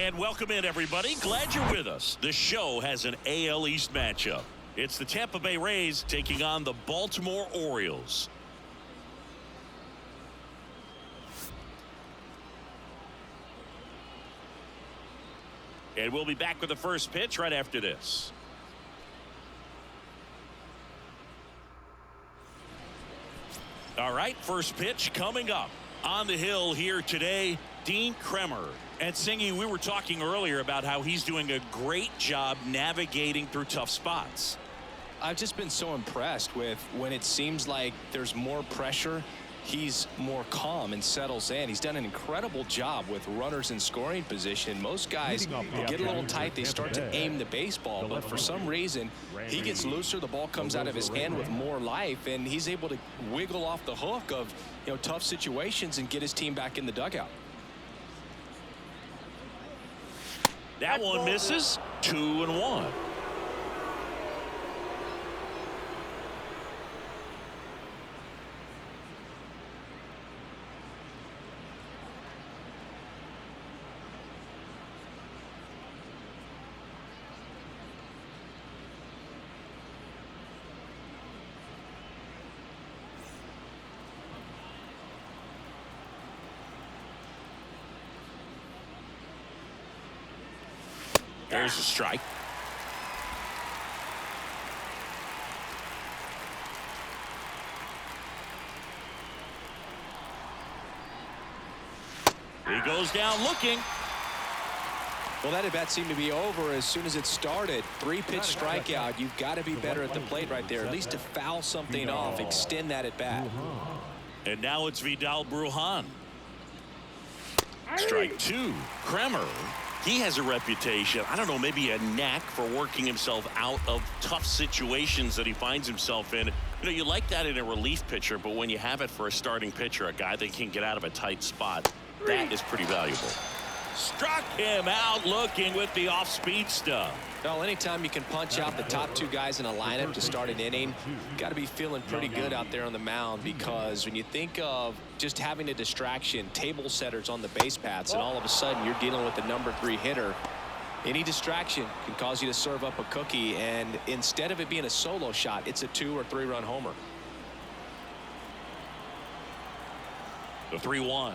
And welcome in, everybody. Glad you're with us. The show has an AL East matchup. It's the Tampa Bay Rays taking on the Baltimore Orioles. And we'll be back with the first pitch right after this. All right, first pitch coming up. On the hill here today, Dean Kremer. And Singy, we were talking earlier about how he's doing a great job navigating through tough spots. I've just been so impressed with when it seems like there's more pressure, he's more calm and settles in. He's done an incredible job with runners in scoring position. Most guys get a little tight, they start to aim the baseball, but for some reason he gets looser, the ball comes out of his hand with more life, and he's able to wiggle off the hook of tough situations and get his team back in the dugout. That one misses. 2-1. There's a strike. He goes down looking. Well, that at bat seemed to be over as soon as it started. 3-pitch strikeout. You've got to be better at the plate right there, at least to foul something off, extend that at bat. And now it's Vidal Brujan. Strike 2. Kremer. He has a reputation, I don't know, maybe a knack for working himself out of tough situations that he finds himself in. You like that in a relief pitcher, but when you have it for a starting pitcher, a guy that can get out of a tight spot, that is pretty valuable. Struck him out looking with the off-speed stuff. Well, anytime you can punch out the top two guys in a lineup to start an inning, you got to be feeling pretty good out there on the mound, because when you think of just having a distraction, table setters on the base paths, and all of a sudden you're dealing with the #3 hitter, any distraction can cause you to serve up a cookie, and instead of it being a solo shot, it's a 2- or 3-run homer. The 3-1.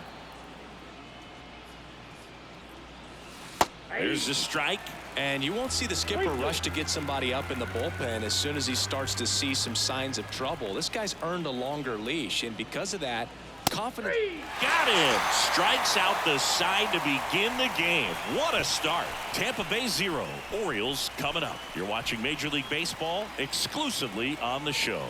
There's the strike. And you won't see the skipper rush to get somebody up in the bullpen as soon as he starts to see some signs of trouble. This guy's earned a longer leash, and because of that, confidence. Got him. Strikes out the side to begin the game. What a start. Tampa Bay 0, Orioles coming up. You're watching Major League Baseball exclusively on the show.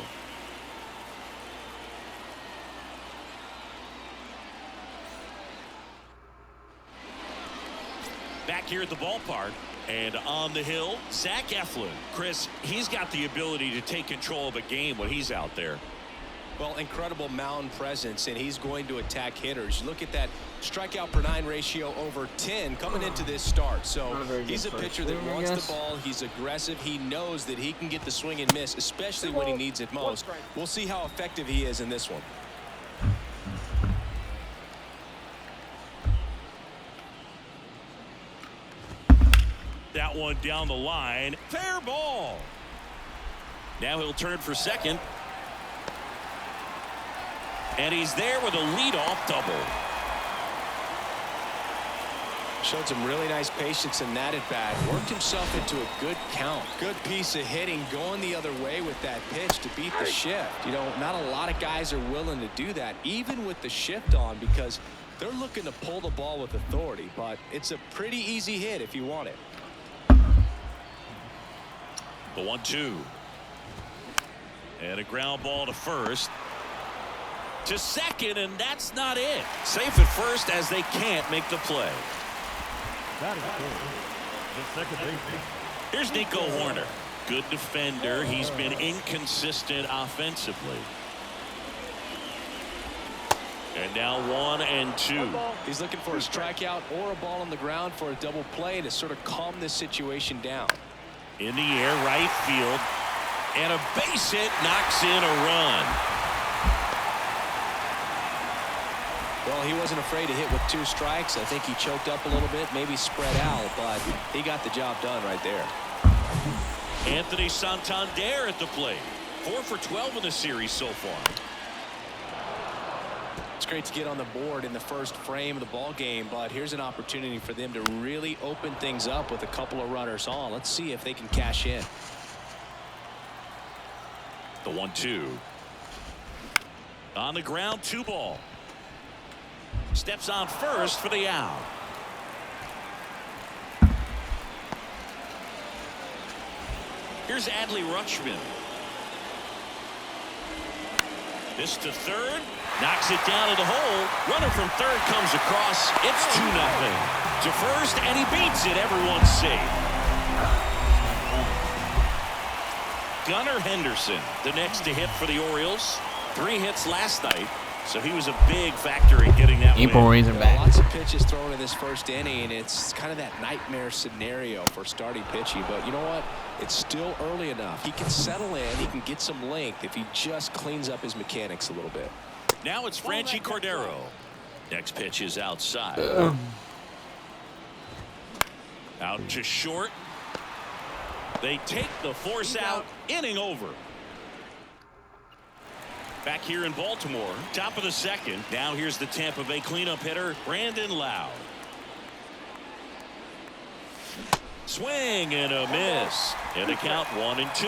Back here at the ballpark, and on the hill, Zach Eflin. Chris, he's got the ability to take control of a game when he's out there. Well, incredible mound presence, and he's going to attack hitters. Look at that strikeout per 9 ratio over 10 coming into this start. So he's a pitcher that wants the ball. He's aggressive. He knows that he can get the swing and miss, especially when he needs it most. We'll see how effective he is in this one. That one down the line. Fair ball. Now he'll turn for second. And he's there with a leadoff double. Showed some really nice patience in that at bat. Worked himself into a good count. Good piece of hitting, going the other way with that pitch to beat the shift. Not a lot of guys are willing to do that, even with the shift on, because they're looking to pull the ball with authority. But it's a pretty easy hit if you want it. The 1-2. And a ground ball to first. To second, and that's not it. Safe at first as they can't make the play. That is good. The second baseman. Here's Nico Horner. Good defender. He's been inconsistent offensively. And now 1-2. He's looking for a strikeout or a ball on the ground for a double play to sort of calm this situation down. In the air, right field. And a base hit knocks in a run. Well, he wasn't afraid to hit with 2 strikes. I think he choked up a little bit, maybe spread out, but he got the job done right there. Anthony Santander at the plate. 4 for 12 in the series so far. It's great to get on the board in the first frame of the ball game, but here's an opportunity for them to really open things up with a couple of runners on. Let's see if they can cash in. The 1-2. On the ground, 2 ball. Steps on first for the out. Here's Adley Rutschman. This to third. Knocks it down to the hole. Runner from third comes across. It's 2-0. To first, and he beats it. Everyone's safe. Gunnar Henderson, the next to hit for the Orioles. 3 hits last night. So he was a big factor in getting that win. Lots of pitches thrown in this first inning. It's kind of that nightmare scenario for starting pitching. But you know what? It's still early enough. He can settle in. He can get some length if he just cleans up his mechanics a little bit. Now it's Franchi Cordero. Next pitch is outside. Out to short. They take the force out. Inning over. Back here in Baltimore, top of the second. Now here's the Tampa Bay cleanup hitter, Brandon Lowe. Swing and a miss. And the count 1-2.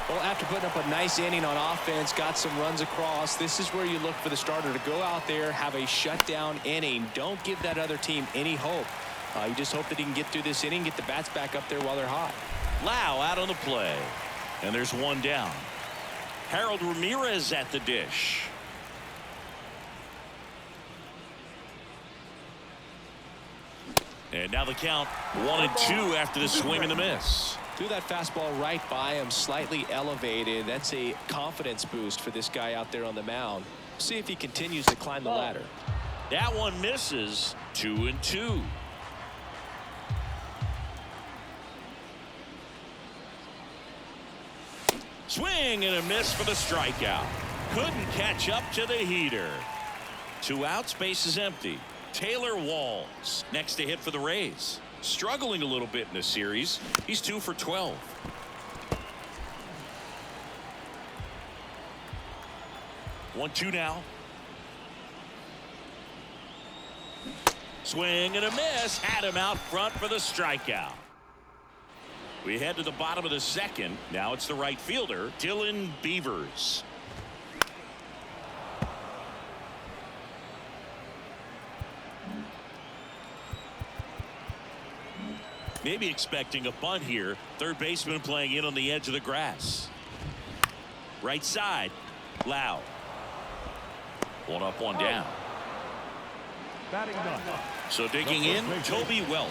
Well, after putting up a nice inning on offense, got some runs across, this is where you look for the starter to go out there, have a shutdown inning. Don't give that other team any hope. You just hope that he can get through this inning, get the bats back up there while they're hot. Lowe out on the play. And there's 1 down. Harold Ramirez at the dish. And now the count 1-2 after the swing and the miss. Threw that fastball right by him, slightly elevated. That's a confidence boost for this guy out there on the mound. See if he continues to climb the ladder. That one misses. 2-2. Swing and a miss for the strikeout. Couldn't catch up to the heater. 2 outs, base is empty. Taylor Walls next to hit for the Rays. Struggling a little bit in this series. He's 2 for 12. One, 2 now. Swing and a miss. Had him out front for the strikeout. We head to the bottom of the second. Now it's the right fielder, Dylan Beavers. Maybe expecting a bunt here. Third baseman playing in on the edge of the grass. Right side, Lowe. 1 up, 1 down. Batting done. So digging in, Toby Welch.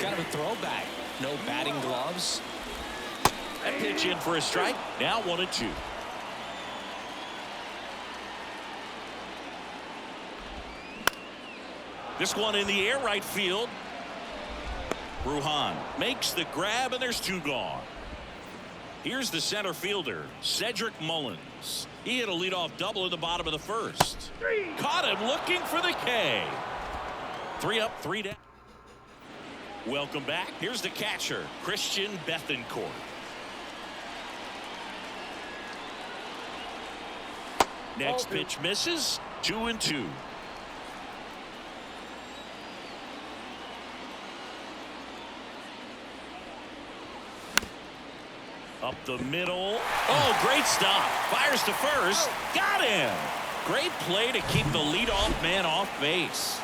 Kind of a throwback. No batting gloves. That pitch in for a strike. Now 1-2. This one in the air, right field. Bruhan makes the grab, and there's 2 gone. Here's the center fielder, Cedric Mullins. He hit a leadoff double in the bottom of the first. Caught him looking for the K. 3 up, 3 down. Welcome back. Here's the catcher, Christian Bethancourt. Next pitch misses. 2-2. Up the middle. Oh, great stop. Fires to first. Got him. Great play to keep the leadoff man off base.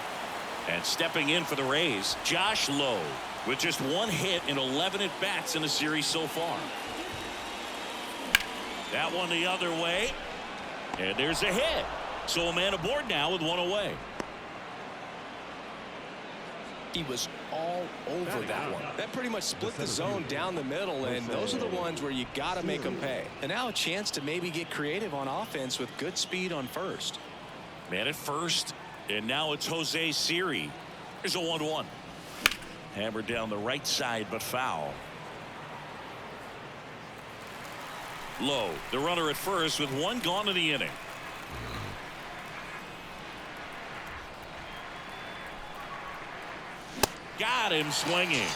And stepping in for the Rays, Josh Lowe, with just 1 hit in 11 at-bats in the series so far. That one the other way. And there's a hit. So a man aboard now with 1 away. He was all over that one. That pretty much split the zone down the middle, and those are the ones where you got to make them pay. And now a chance to maybe get creative on offense with good speed on first. Man at first, and now it's Jose Siri. Here's a 1-1. Hammered down the right side, but foul. Lowe, the runner at first with 1 gone in the inning. Got him swinging.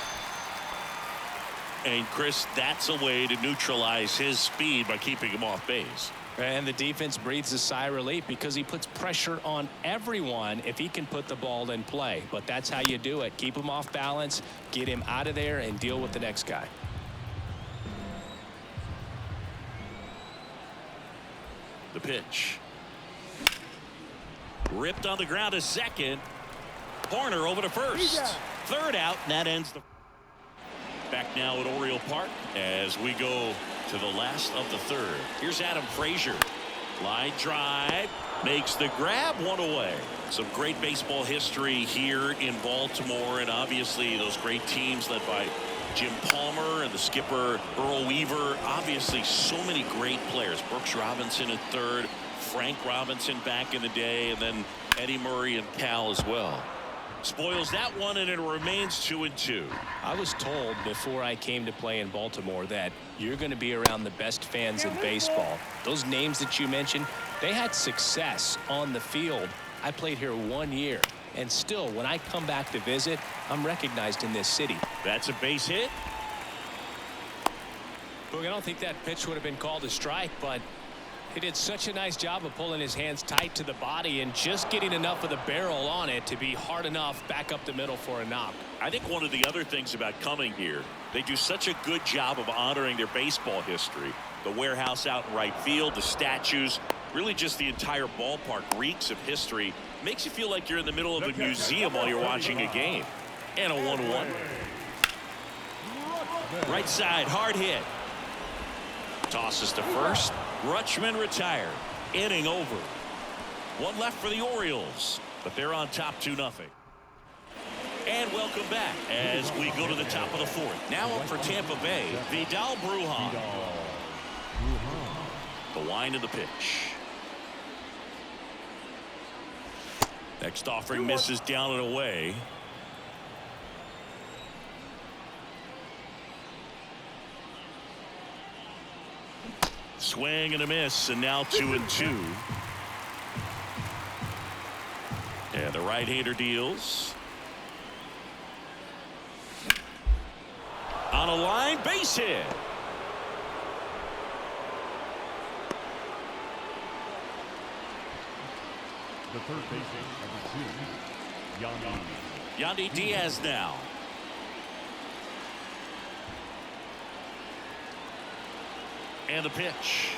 And Chris, that's a way to neutralize his speed by keeping him off base. And the defense breathes a sigh of relief because he puts pressure on everyone if he can put the ball in play. But that's how you do it. Keep him off balance, get him out of there, and deal with the next guy. The pitch. Ripped on the ground to second. Horner over to first. Third out, and that ends the... Back now at Oriole Park as we go to the last of the third. Here's Adam Frazier. Line drive. Makes the grab, one away. Some great baseball history here in Baltimore, and obviously those great teams led by Jim Palmer and the skipper Earl Weaver. Obviously so many great players. Brooks Robinson at third. Frank Robinson back in the day, and then Eddie Murray and Cal as well. Spoils that one, and it remains 2-2. I was told before I came to play in Baltimore that you're going to be around the best fans in baseball. Those names that you mentioned, they had success on the field. I played here 1 year, and still, when I come back to visit, I'm recognized in this city. That's a base hit. Look, I don't think that pitch would have been called a strike, but he did such a nice job of pulling his hands tight to the body and just getting enough of the barrel on it to be hard enough back up the middle for a knock. I think one of the other things about coming here, they do such a good job of honoring their baseball history. The warehouse out in right field, the statues, really just the entire ballpark reeks of history. Makes you feel like you're in the middle of a museum while you're watching a game. And a 1-1. Right side, hard hit. Tosses to first. Rutschman retired. Inning over. One left for the Orioles, but they're on top 2-0. And welcome back as we go to the top of the fourth. Now up for Tampa Bay, Vidal Brujan. The wind of the pitch. Next offering misses down and away. Swing and a miss, and now 2-2. And the right-hander deals. On a line, base hit. The third baseman, number 2, Yandy Diaz now. And the pitch.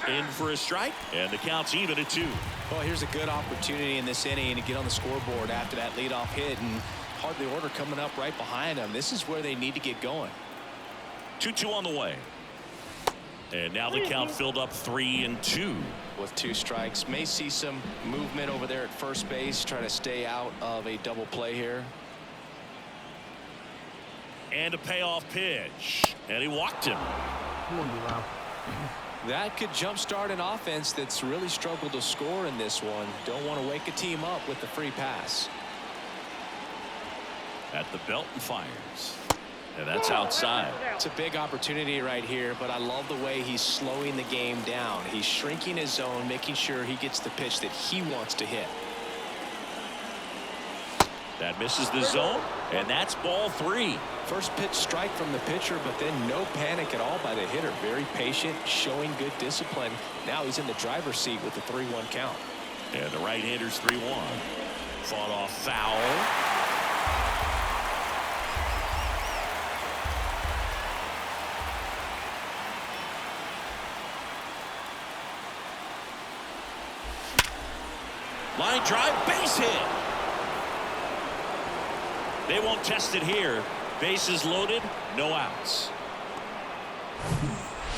In for a strike, and the count's even at 2. Well, here's a good opportunity in this inning to get on the scoreboard after that leadoff hit, and hardly order coming up right behind them. This is where they need to get going. 2-2 on the way. And now the count filled up 3-2. With 2 strikes, may see some movement over there at first base, try to stay out of a double play here. And a payoff pitch, and he walked him. That could jumpstart an offense that's really struggled to score in this one. Don't want to wake a team up with the free pass. At the belt and fires. And that's outside. It's a big opportunity right here, but I love the way he's slowing the game down. He's shrinking his zone, making sure he gets the pitch that he wants to hit. That misses the zone, and that's ball 3. First pitch strike from the pitcher, but then no panic at all by the hitter. Very patient, showing good discipline. Now he's in the driver's seat with the 3-1 count. And the right-hander's 3-1. Fought off foul. Line drive, base hit. They won't test it here. Bases loaded, no outs.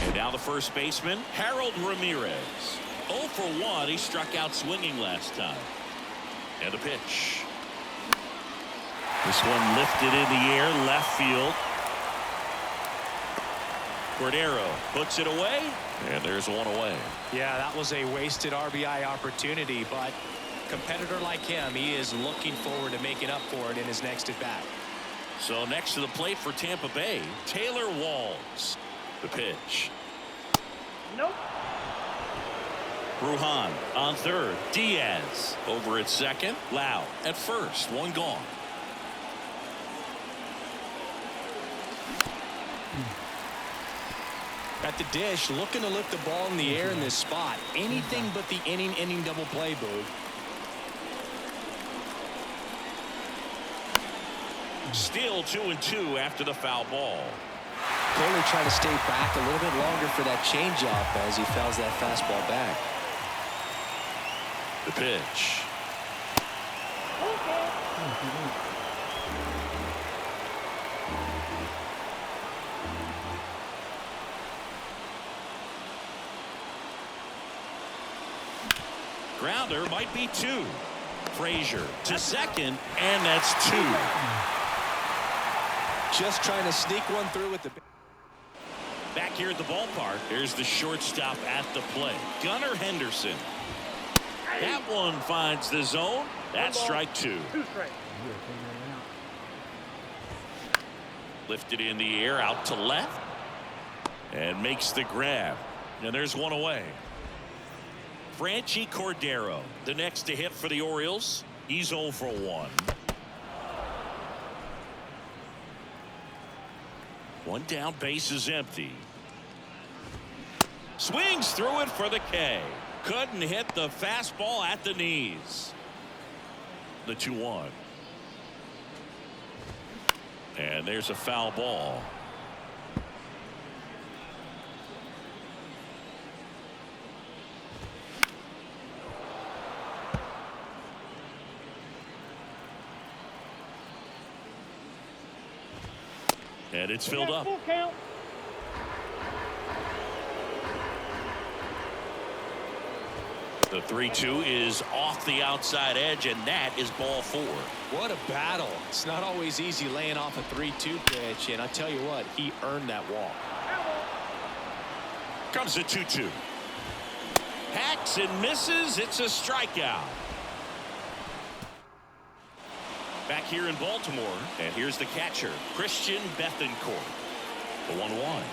And now the first baseman, Harold Ramirez. 0 for 1. He struck out swinging last time. And the pitch. This one lifted in the air, left field. Cordero puts it away, and there's one away. Yeah, that was a wasted RBI opportunity, but competitor like him, he is looking forward to making up for it in his next at bat. So next to the plate for Tampa Bay, Taylor Walls. The pitch. Nope. Brujan on third. Diaz over at second. Lau at first. One gone. At the dish, looking to lift the ball in the air in this spot. Anything but the inning double play, Boog. Still 2-2 after the foul ball. Clearly trying to stay back a little bit longer for that changeup as he fouls that fastball back. The pitch. Grounder might be 2. Frazier to second, and that's 2. Just trying to sneak one through with the... Back here at the ballpark, there's the shortstop at the plate. Gunnar Henderson. That one finds the zone. That's strike 2. Lifted in the air out to left. And makes the grab. And there's one away. Franchi Cordero, the next to hit for the Orioles. He's 0 for 1. One down, base is empty. Swings through it for the K. Couldn't hit the fastball at the knees. The 2-1. And there's a foul ball. And it's filled up. The 3-2 is off the outside edge, and that is ball 4. What a battle. It's not always easy laying off a 3-2 pitch, and I tell you what, he earned that walk. Comes the 2-2. Hacks and misses. It's a strikeout. Back here in Baltimore, and here's the catcher, Christian Bethancourt. The 1-1.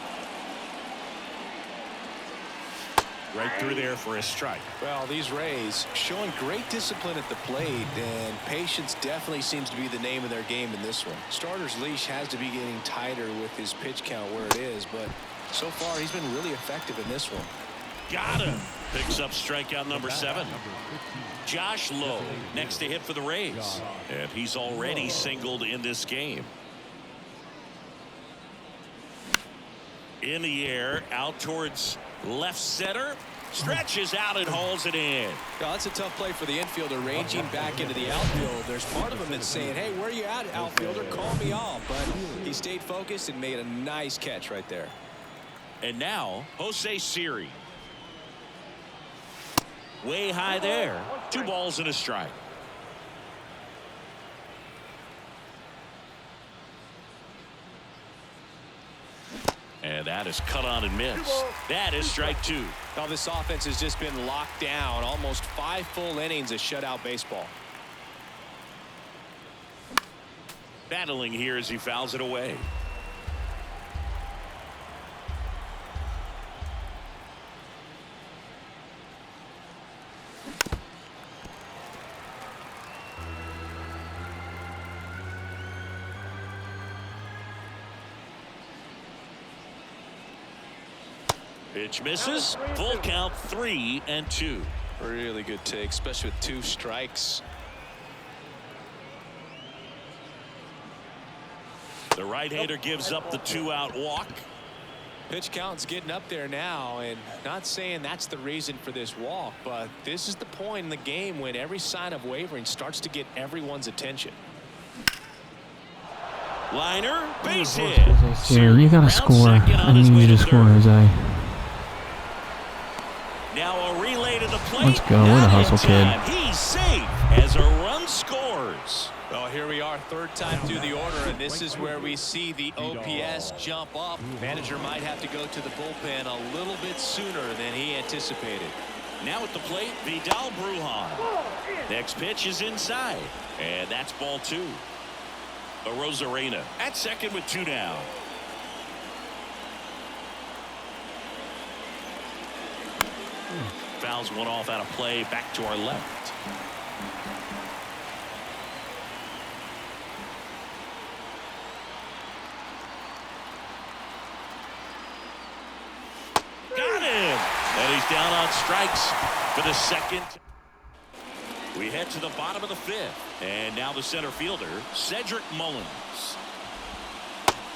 Right through there for a strike. Well, these Rays showing great discipline at the plate, and patience definitely seems to be the name of their game in this one. Starter's leash has to be getting tighter with his pitch count where it is, but so far he's been really effective in this one. Got him. Picks up strikeout number 7. Josh Lowe next to hit for the Rays, and he's already singled in this game. In the air, out towards left center, stretches out and hauls it in. Well, that's a tough play for the infielder, ranging back into the outfield. There's part of him that's saying, hey, where are you at, outfielder? Call me off. But he stayed focused and made a nice catch right there. And now Jose Siri. Way high there. 2 balls and a strike. And that is cut on and missed. That is strike 2. Now this offense has just been locked down. Almost 5 full innings of shutout baseball. Battling here as he fouls it away. Pitch misses. Full count, 3-2. Really good take, especially with 2 strikes. The right-hander gives up the 2-out walk. Pitch count's getting up there now, and not saying that's the reason for this walk, but this is the point in the game when every sign of wavering starts to get everyone's attention. Liner, base hit. Here, you gotta score. I need you to score, Jose. Now a relay to the plate. Let's go. What a hustle, kid. He's safe as a run scores. Well, here we are, 3rd time through the order, and this is where we see the OPS jump up. Manager might have to go to the bullpen a little bit sooner than he anticipated. Now at the plate, Vidal Brujan. Next pitch is inside, and that's ball 2. Rosarena at second with 2 down. Fouls one off out of play, back to our left. down on strikes for the second. We head to the bottom of the fifth. And now the center fielder, Cedric Mullins.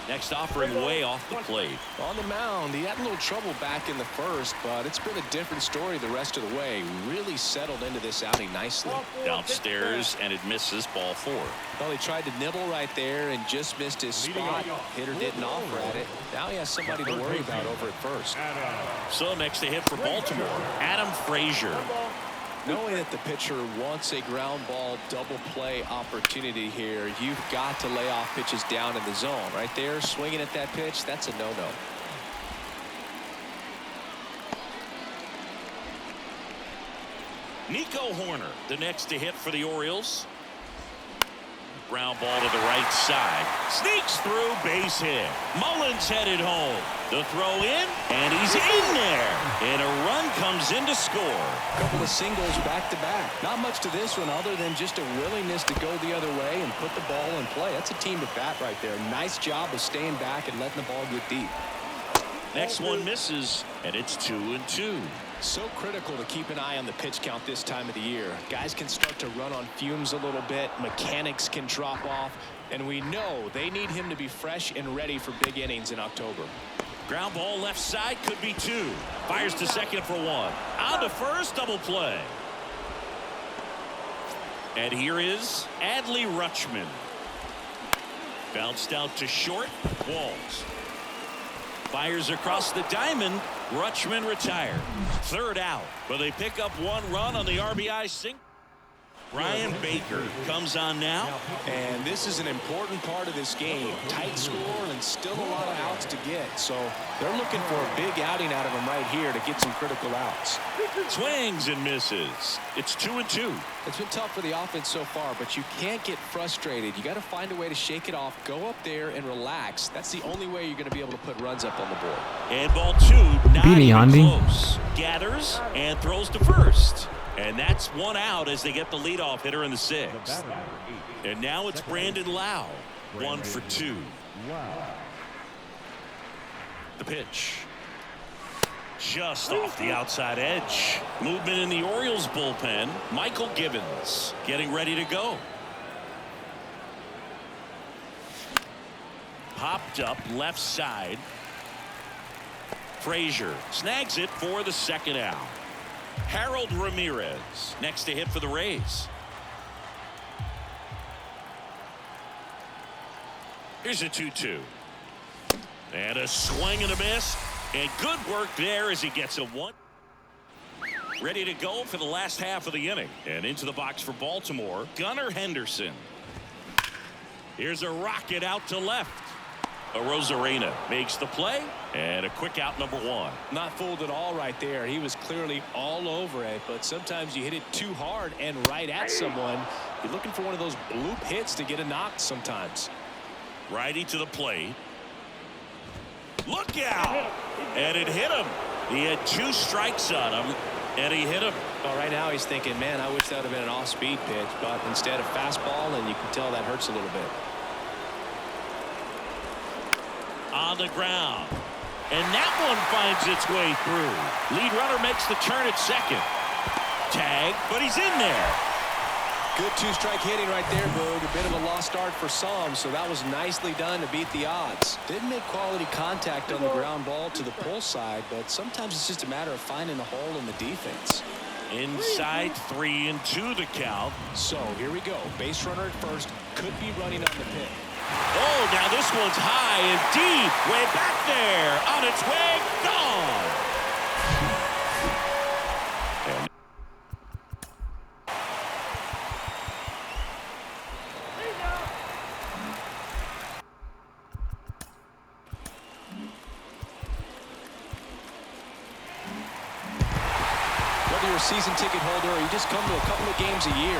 Next offering way off the plate. On the mound, he had a little trouble back in the first, but it's been a different story the rest of the way. Really settled into this outing nicely. Downstairs, and it misses, ball 4. Well, he tried to nibble right there and just missed his spot. Hitter didn't offer at it. Now he has somebody to worry about over at first. So next to hit for Baltimore, Adam Frazier. Knowing that the pitcher wants a ground ball double play opportunity here, you've got to lay off pitches down in the zone. Right there, swinging at that pitch, that's a no-no. Nico Horner, the next to hit for the Orioles. Ground ball to the right side. Sneaks through, base hit. Mullins headed home. The throw in, and he's in there. And a run comes in to score. A couple of singles back-to-back. Not much to this one other than just a willingness to go the other way and put the ball in play. That's a team at bat right there. Nice job of staying back and letting the ball get deep. Next one misses, and it's 2-2. So critical to keep an eye on the pitch count this time of the year. Guys can start to run on fumes a little bit. Mechanics can drop off. And we know they need him to be fresh and ready for big innings in October. Ground ball left side, could be 2. Fires to second for 1. On to first, double play. And here is Adley Rutschman. Bounced out to short. Walls. Fires across the diamond. Rutschman retired. Third out, but they pick up 1 run on the RBI single. Ryan Baker comes on now. And this is an important part of this game. Tight score and still a lot of outs to get. So they're looking for a big outing out of him right here to get some critical outs. Swings and misses. It's 2-2. It's been tough for the offense so far, but you can't get frustrated. You got to find a way to shake it off, go up there and relax. That's the only way you're going to be able to put runs up on the board. And ball 2, not even close. Gathers and throws to first. And that's 1 out as they get the leadoff hitter in the 6th. And now it's Brandon Lau. 1 for 2. The pitch. Just off the outside edge. Movement in the Orioles bullpen. Michael Gibbons getting ready to go. Popped up left side. Frazier snags it for the second out. Harold Ramirez next to hit for the Rays. Here's a 2-2. And a swing and a miss. And good work there as he gets a 1. Ready to go for the last half of the inning. And into the box for Baltimore, Gunnar Henderson. Here's a rocket out to left. Rosarena makes the play, and a quick out, number 1. Not fooled at all right there. He was clearly all over it, but sometimes you hit it too hard and right at someone. You're looking for one of those bloop hits to get a knock sometimes. Righty to the plate. Look out! And it hit him. He had 2 strikes on him, and he hit him. Well, right now he's thinking, man, I wish that would have been an off-speed pitch, but instead a fastball, and you can tell that hurts a little bit. On the ground, and that one finds its way through. Lead runner makes the turn at second. Tag, but he's in there. Good 2-strike hitting right there, Boog. A bit of a lost start for some, so that was nicely done to beat the odds. Didn't make quality contact on the ground ball to the pull side, but sometimes it's just a matter of finding the hole in the defense. Inside 3-2 the count. So here we go. Base runner at first, could be running on the pit. Oh, now this one's high and deep. Way back there. On its way. Gone. And whether you're a season ticket holder or you just come to a couple of games a year,